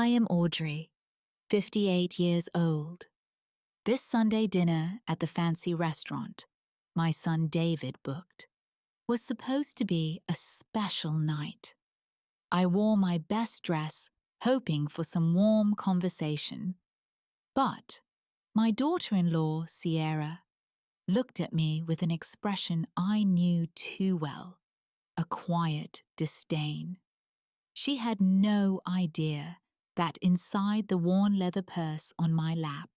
I am Audrey, 58 years old. This Sunday dinner at the fancy restaurant my son David booked was supposed to be a special night. I wore my best dress, hoping for some warm conversation. But my daughter-in-law, Sierra, looked at me with an expression I knew too well, a quiet disdain. She had no idea that inside the worn leather purse on my lap,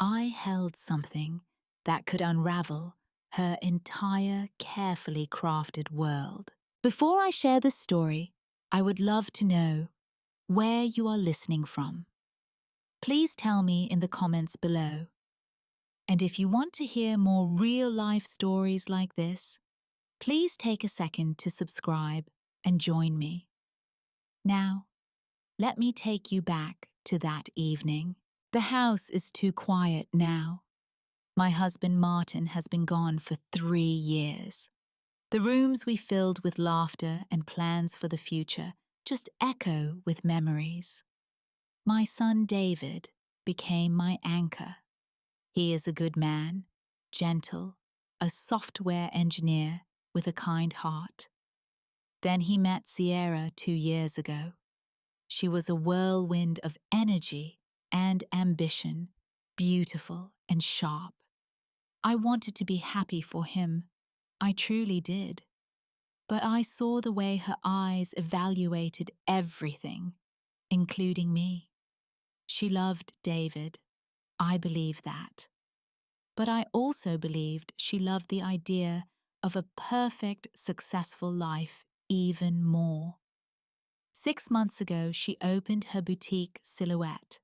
I held something that could unravel her entire carefully crafted world. Before I share this story, I would love to know where you are listening from. Please tell me in the comments below. And if you want to hear more real-life stories like this, please take a second to subscribe and join me. Now, let me take you back to that evening. The house is too quiet now. My husband Martin has been gone for 3 years. The rooms we filled with laughter and plans for the future just echo with memories. My son David became my anchor. He is a good man, gentle, a software engineer with a kind heart. Then he met Sierra 2 years ago. She was a whirlwind of energy and ambition, beautiful and sharp. I wanted to be happy for him. I truly did. But I saw the way her eyes evaluated everything, including me. She loved David. I believe that. But I also believed she loved the idea of a perfect, successful life even more. 6 months ago, she opened her boutique Silhouette.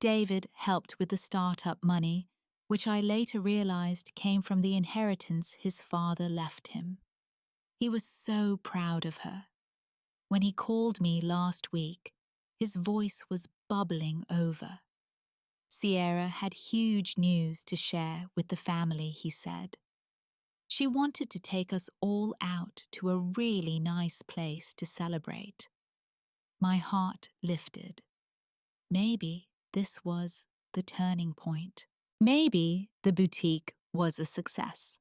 David helped with the startup money, which I later realized came from the inheritance his father left him. He was so proud of her. When he called me last week, his voice was bubbling over. Sierra had huge news to share with the family, he said. She wanted to take us all out to a really nice place to celebrate. My heart lifted. Maybe this was the turning point. Maybe the boutique was a success.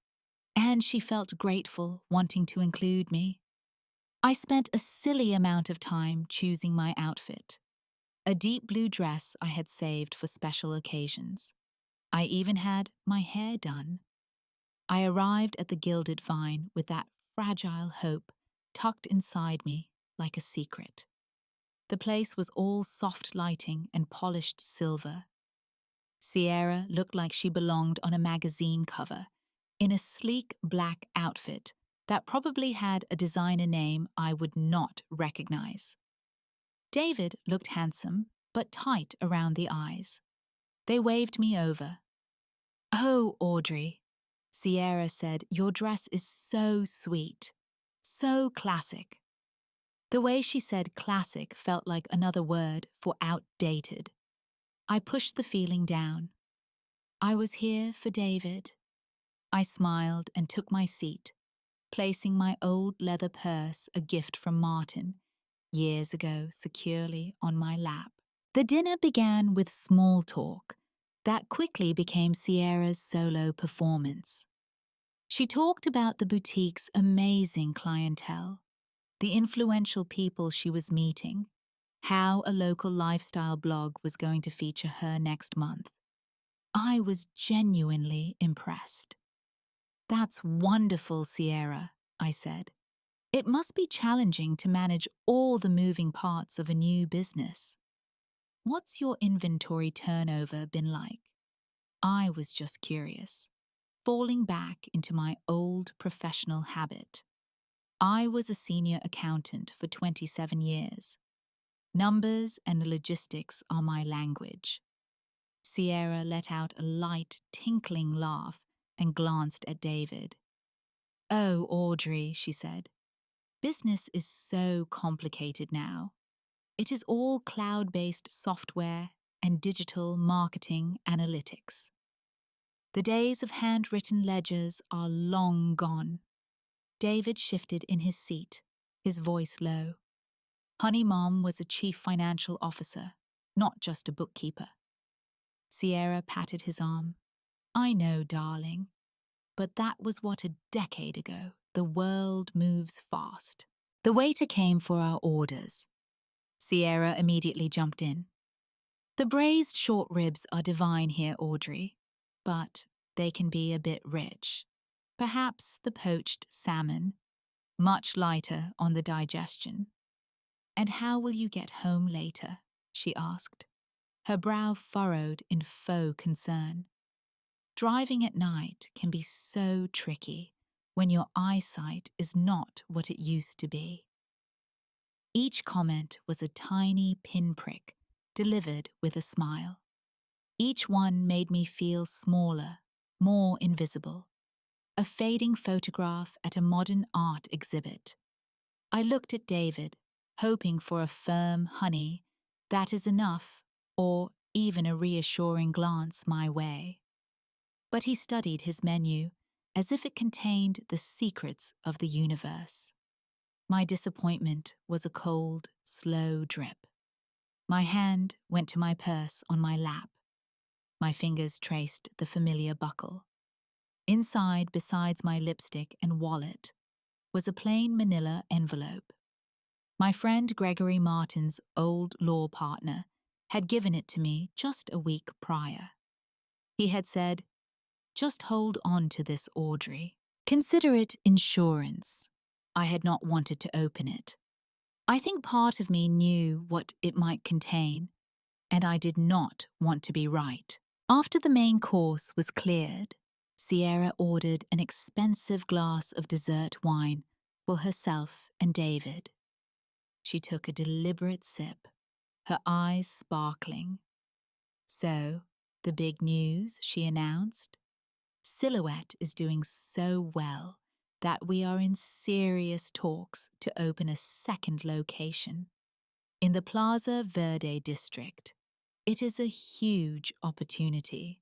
And she felt grateful, wanting to include me. I spent a silly amount of time choosing my outfit. A deep blue dress I had saved for special occasions. I even had my hair done. I arrived at the Gilded Vine with that fragile hope tucked inside me like a secret. The place was all soft lighting and polished silver. Sierra looked like she belonged on a magazine cover, in a sleek black outfit that probably had a designer name I would not recognize. David looked handsome, but tight around the eyes. They waved me over. "Oh, Audrey," Sierra said, "your dress is so sweet, so classic." The way she said classic felt like another word for outdated. I pushed the feeling down. I was here for David. I smiled and took my seat, placing my old leather purse, a gift from Martin, years ago, securely on my lap. The dinner began with small talk that quickly became Sierra's solo performance. She talked about the boutique's amazing clientele, the influential people she was meeting, how a local lifestyle blog was going to feature her next month. I was genuinely impressed. "That's wonderful, Sierra," I said. "It must be challenging to manage all the moving parts of a new business. What's your inventory turnover been like?" I was just curious, falling back into my old professional habit. I was a senior accountant for 27 years. Numbers and logistics are my language. Sierra let out a light, tinkling laugh and glanced at David. "Oh, Audrey," she said, "business is so complicated now. It is all cloud-based software and digital marketing analytics. The days of handwritten ledgers are long gone." David shifted in his seat, his voice low. Honey Mom was a chief financial officer, not just a bookkeeper. Sierra patted his arm. I know, darling, but that was what a decade ago. The world moves fast. The waiter came for our orders. Sierra immediately jumped in. The braised short ribs are divine here, Audrey, but they can be a bit rich. Perhaps the poached salmon, much lighter on the digestion. And how will you get home later? She asked, her brow furrowed in faux concern. Driving at night can be so tricky when your eyesight is not what it used to be. Each comment was a tiny pinprick delivered with a smile. Each one made me feel smaller, more invisible. A fading photograph at a modern art exhibit. I looked at David, hoping for a firm honey, that is enough, or even a reassuring glance my way. But he studied his menu as if it contained the secrets of the universe. My disappointment was a cold, slow drip. My hand went to my purse on my lap. My fingers traced the familiar buckle. Inside, besides my lipstick and wallet, was a plain manila envelope. My friend Gregory Martin's old law partner had given it to me just a week prior. He had said, "Just hold on to this, Audrey. Consider it insurance." I had not wanted to open it. I think part of me knew what it might contain, and I did not want to be right. After the main course was cleared, Sierra ordered an expensive glass of dessert wine for herself and David. She took a deliberate sip, her eyes sparkling. "So, the big news," she announced. "Silhouette is doing so well that we are in serious talks to open a second location. In the Plaza Verde district. It is a huge opportunity."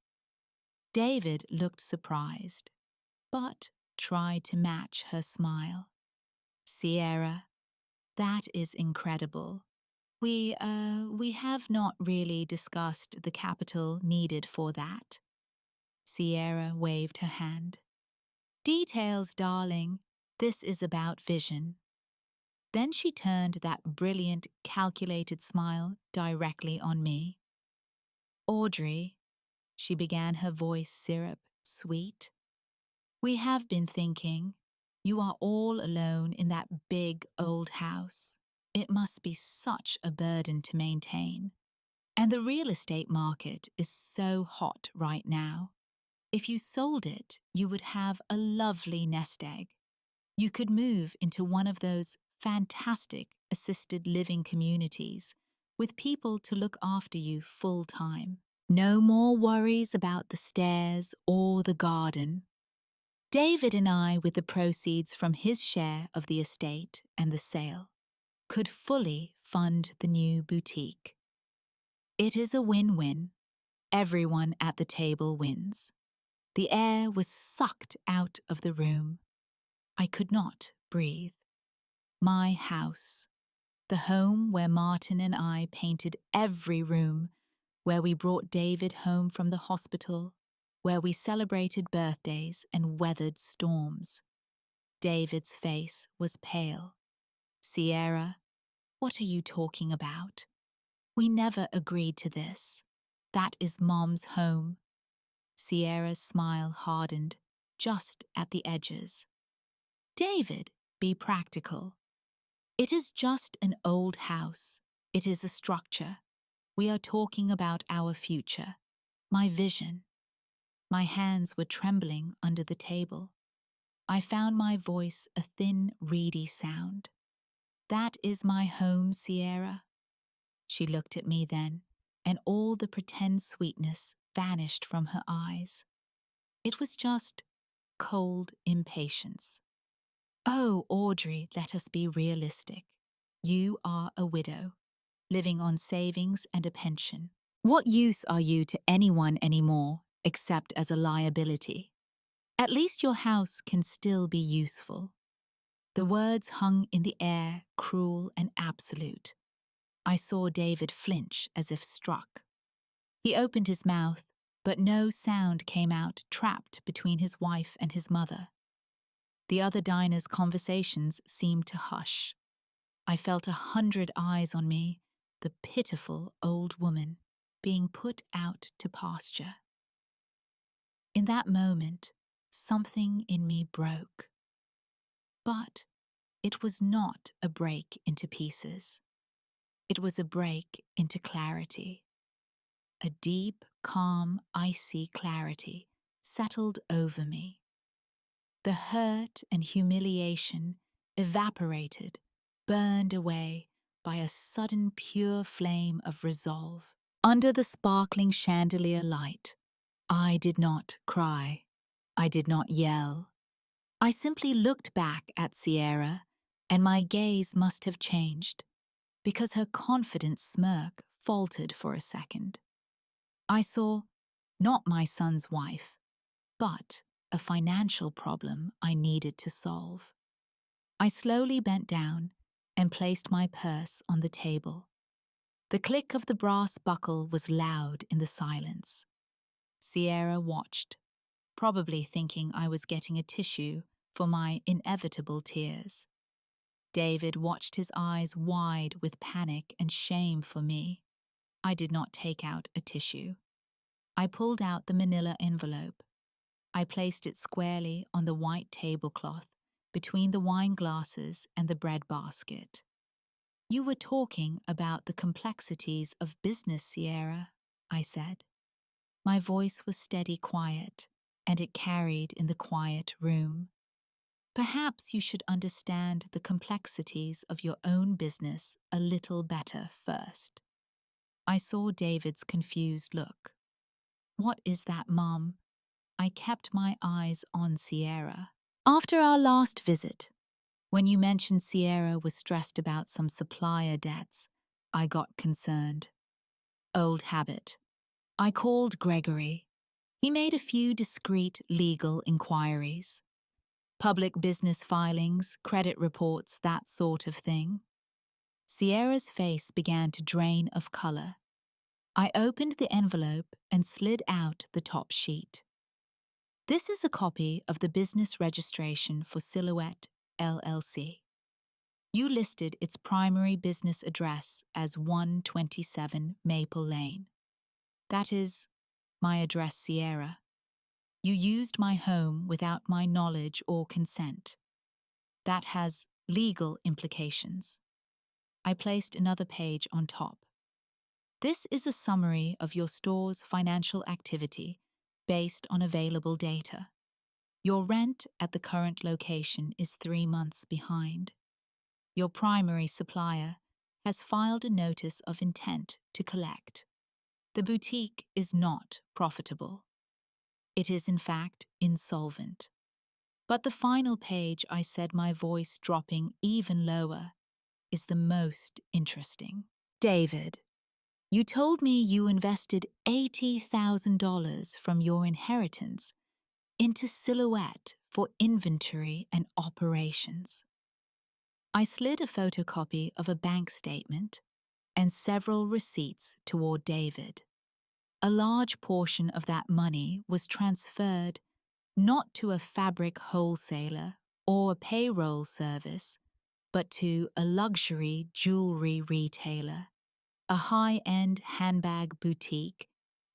David looked surprised, but tried to match her smile. "Sierra, that is incredible. We have not really discussed the capital needed for that." Sierra waved her hand. "Details, darling. This is about vision." Then she turned that brilliant, calculated smile directly on me. "Audrey," she began, her voice syrup sweet, "we have been thinking. You are all alone in that big old house. It must be such a burden to maintain. And the real estate market is so hot right now. If you sold it, you would have a lovely nest egg. You could move into one of those fantastic assisted living communities with people to look after you full time. No more worries about the stairs or the garden. David and I, with the proceeds from his share of the estate and the sale, could fully fund the new boutique. It is a win-win. Everyone at the table wins." The air was sucked out of the room. I could not breathe. My house, the home where Martin and I painted every room, where we brought David home from the hospital, where we celebrated birthdays and weathered storms. David's face was pale. "Sierra, what are you talking about? We never agreed to this. That is Mom's home." Sierra's smile hardened just at the edges. "David, be practical. It is just an old house. It is a structure. We are talking about our future, my vision." My hands were trembling under the table. I found my voice a thin, reedy sound. "That is my home, Sierra." She looked at me then, and all the pretend sweetness vanished from her eyes. It was just cold impatience. "Oh, Audrey, let us be realistic. You are a widow, living on savings and a pension. What use are you to anyone anymore except as a liability? At least your house can still be useful." The words hung in the air, cruel and absolute. I saw David flinch as if struck. He opened his mouth, but no sound came out, trapped between his wife and his mother. The other diners' conversations seemed to hush. I felt 100 eyes on me, the pitiful old woman being put out to pasture. In that moment, something in me broke. But it was not a break into pieces. It was a break into clarity. A deep, calm, icy clarity settled over me. The hurt and humiliation evaporated, burned away by a sudden pure flame of resolve. Under the sparkling chandelier light, I did not cry. I did not yell. I simply looked back at Sierra, and my gaze must have changed, because her confident smirk faltered for a second. I saw not my son's wife, but a financial problem I needed to solve. I slowly bent down and placed my purse on the table. The click of the brass buckle was loud in the silence. Sierra watched, probably thinking I was getting a tissue for my inevitable tears. David watched, his eyes wide with panic and shame for me. I did not take out a tissue. I pulled out the manila envelope. I placed it squarely on the white tablecloth between the wine glasses and the bread basket. "You were talking about the complexities of business, Sierra," I said. My voice was steady, quiet, and it carried in the quiet room. "Perhaps you should understand the complexities of your own business a little better first." I saw David's confused look. "What is that, Mom?" I kept my eyes on Sierra. "After our last visit, when you mentioned Sierra was stressed about some supplier debts, I got concerned. Old habit. I called Gregory. He made a few discreet legal inquiries. Public business filings, credit reports, that sort of thing." Sierra's face began to drain of color. I opened the envelope and slid out the top sheet. "This is a copy of the business registration for Silhouette LLC. You listed its primary business address as 127 Maple Lane. That is my address, Sierra. You used my home without my knowledge or consent. That has legal implications." I placed another page on top. "This is a summary of your store's financial activity based on available data. Your rent at the current location is 3 months behind. Your primary supplier has filed a notice of intent to collect. The boutique is not profitable. It is in fact insolvent." But the final page, I said, my voice dropping even lower, "is the most interesting. David, you told me you invested $80,000 from your inheritance into Silhouette for inventory and operations." I slid a photocopy of a bank statement and several receipts toward David. A large portion of that money was transferred not to a fabric wholesaler or a payroll service, but to a luxury jewelry retailer, a high-end handbag boutique,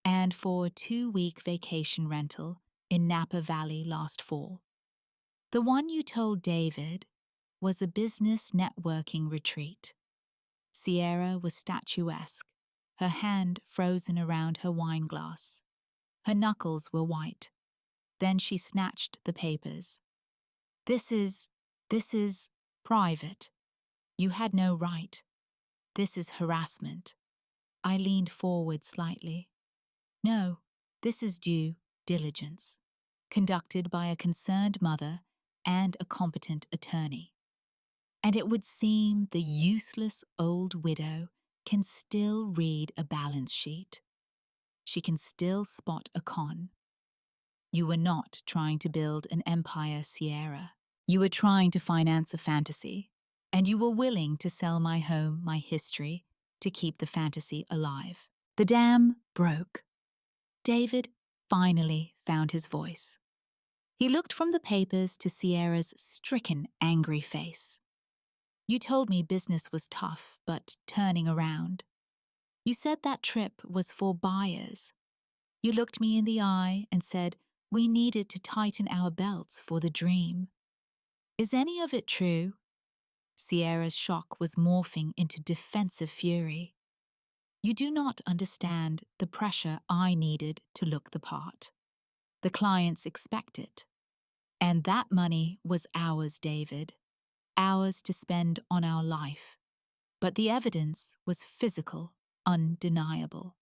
and for a 2-week vacation rental in Napa Valley last fall. The one you told David was a business networking retreat. Sierra was statuesque, her hand frozen around her wine glass. Her knuckles were white. Then she snatched the papers. This is private. You had no right. This is harassment." I leaned forward slightly. "No, this is due diligence, conducted by a concerned mother and a competent attorney. And it would seem the useless old widow can still read a balance sheet. She can still spot a con. You were not trying to build an empire, Sierra. You were trying to finance a fantasy, and you were willing to sell my home, my history, to keep the fantasy alive. The dam broke. David finally found his voice. He looked from the papers to Sierra's stricken, angry face. You told me business was tough, but turning around. You said that trip was for buyers. You looked me in the eye and said we needed to tighten our belts for the dream. Is any of it true? Sierra's shock was morphing into defensive fury. You do not understand the pressure I needed to look the part. The clients expect it. And that money was ours, David. Ours to spend on our life. But the evidence was physical, undeniable.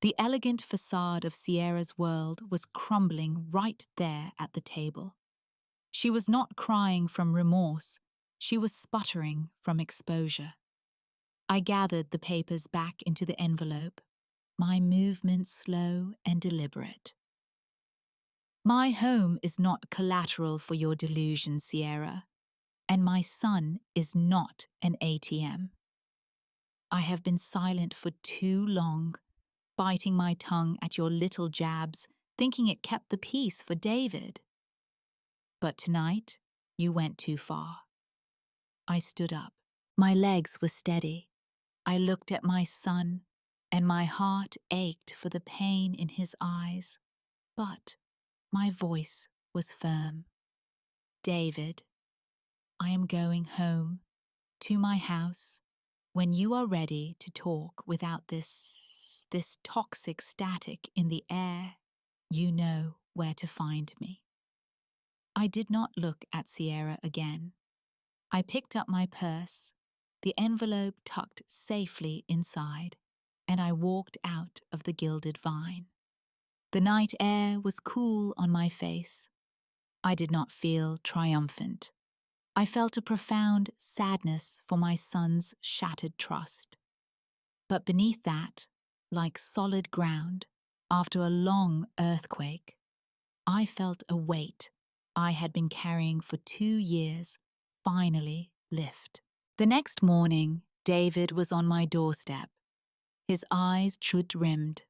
The elegant facade of Sierra's world was crumbling right there at the table. She was not crying from remorse, she was sputtering from exposure. I gathered the papers back into the envelope, my movements slow and deliberate. My home is not collateral for your delusion, Sierra, and my son is not an ATM. I have been silent for too long, biting my tongue at your little jabs, thinking it kept the peace for David. But tonight, you went too far. I stood up. My legs were steady. I looked at my son, and my heart ached for the pain in his eyes. But my voice was firm. David, I am going home, to my house, when you are ready to talk without this toxic static in the air. You know where to find me. I did not look at Sierra again. I picked up my purse, the envelope tucked safely inside, and I walked out of the gilded vine. The night air was cool on my face. I did not feel triumphant. I felt a profound sadness for my son's shattered trust. But beneath that, like solid ground, after a long earthquake, I felt a weight I had been carrying for 2 years finally lift. The next morning, David was on my doorstep, his eyes chud-rimmed.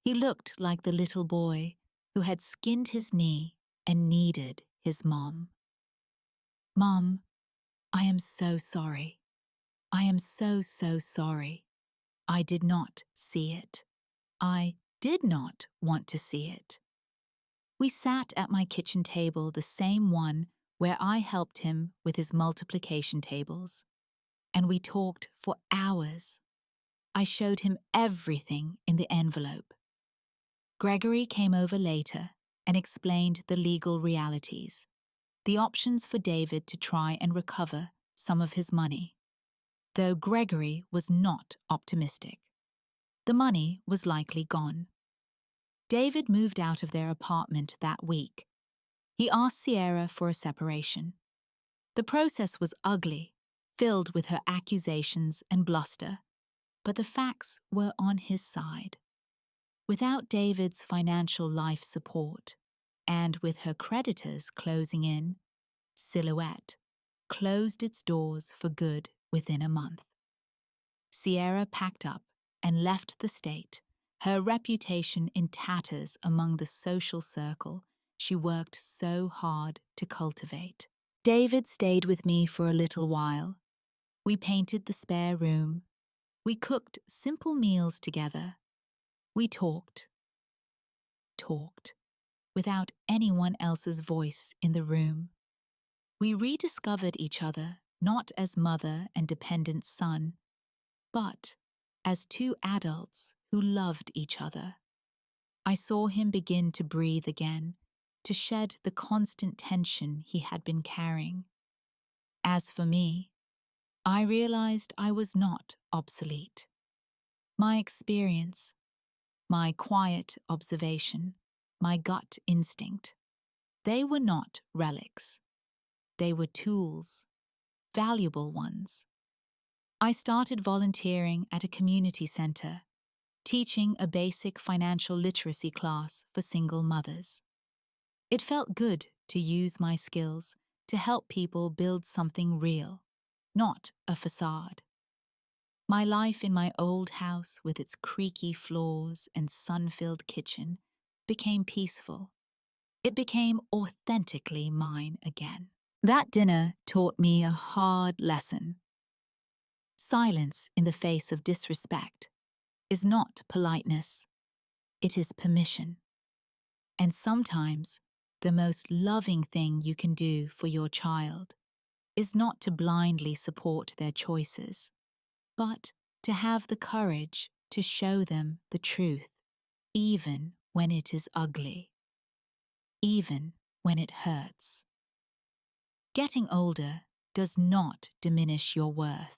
He looked like the little boy who had skinned his knee and needed his mom. Mom, I am so sorry. I am so sorry. I did not see it. I did not want to see it. We sat at my kitchen table, the same one where I helped him with his multiplication tables, and we talked for hours. I showed him everything in the envelope. Gregory came over later and explained the legal realities, the options for David to try and recover some of his money. Though Gregory was not optimistic. The money was likely gone. David moved out of their apartment that week. He asked Sierra for a separation. The process was ugly, filled with her accusations and bluster, but the facts were on his side. Without David's financial life support, and with her creditors closing in, Silhouette closed its doors for good within a month. Sierra packed up and left the state, her reputation in tatters among the social circle she worked so hard to cultivate. David stayed with me for a little while. We painted the spare room. We cooked simple meals together. We talked, without anyone else's voice in the room. We rediscovered each other not as mother and dependent son, but as 2 adults who loved each other. I saw him begin to breathe again, to shed the constant tension he had been carrying. As for me, I realized I was not obsolete. My experience, my quiet observation, my gut instinct, they were not relics. They were tools, valuable ones. I started volunteering at a community center, teaching a basic financial literacy class for single mothers. It felt good to use my skills to help people build something real, not a facade. My life in my old house with its creaky floors and sun-filled kitchen became peaceful. It became authentically mine again. That dinner taught me a hard lesson. Silence in the face of disrespect is not politeness, it is permission. And sometimes the most loving thing you can do for your child is not to blindly support their choices, but to have the courage to show them the truth, even when it is ugly, even when it hurts. Getting older does not diminish your worth.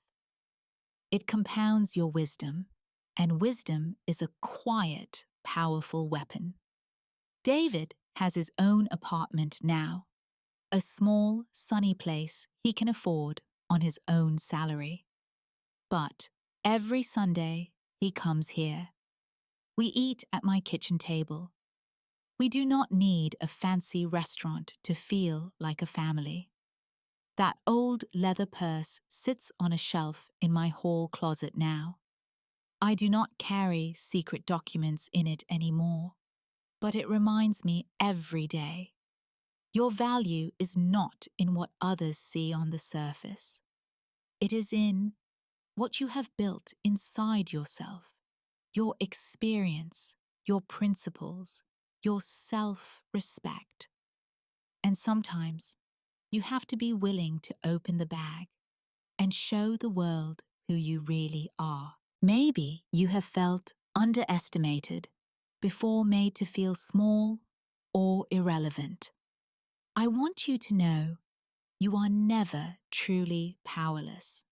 It compounds your wisdom, and wisdom is a quiet, powerful weapon. David has his own apartment now, a small, sunny place he can afford on his own salary. But every Sunday, he comes here. We eat at my kitchen table. We do not need a fancy restaurant to feel like a family. That old leather purse sits on a shelf in my hall closet now. I do not carry secret documents in it anymore, but it reminds me every day. Your value is not in what others see on the surface. It is in what you have built inside yourself, your experience, your principles, your self-respect. And sometimes you have to be willing to open the bag and show the world who you really are. Maybe you have felt underestimated before, made to feel small or irrelevant. I want you to know you are never truly powerless.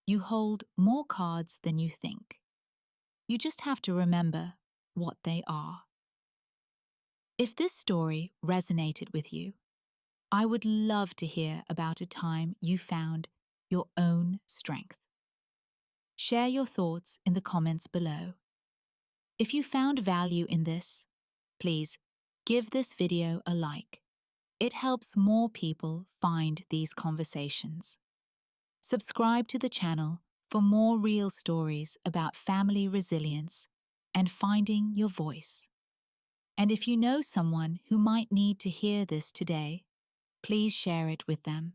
You hold more cards than you think. You just have to remember what they are. If this story resonated with you, I would love to hear about a time you found your own strength. Share your thoughts in the comments below. If you found value in this, please give this video a like. It helps more people find these conversations. Subscribe to the channel for more real stories about family resilience and finding your voice. And if you know someone who might need to hear this today, please share it with them.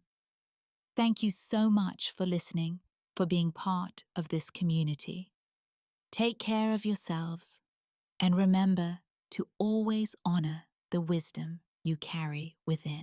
Thank you so much for listening, for being part of this community. Take care of yourselves, and remember to always honor the wisdom you carry within.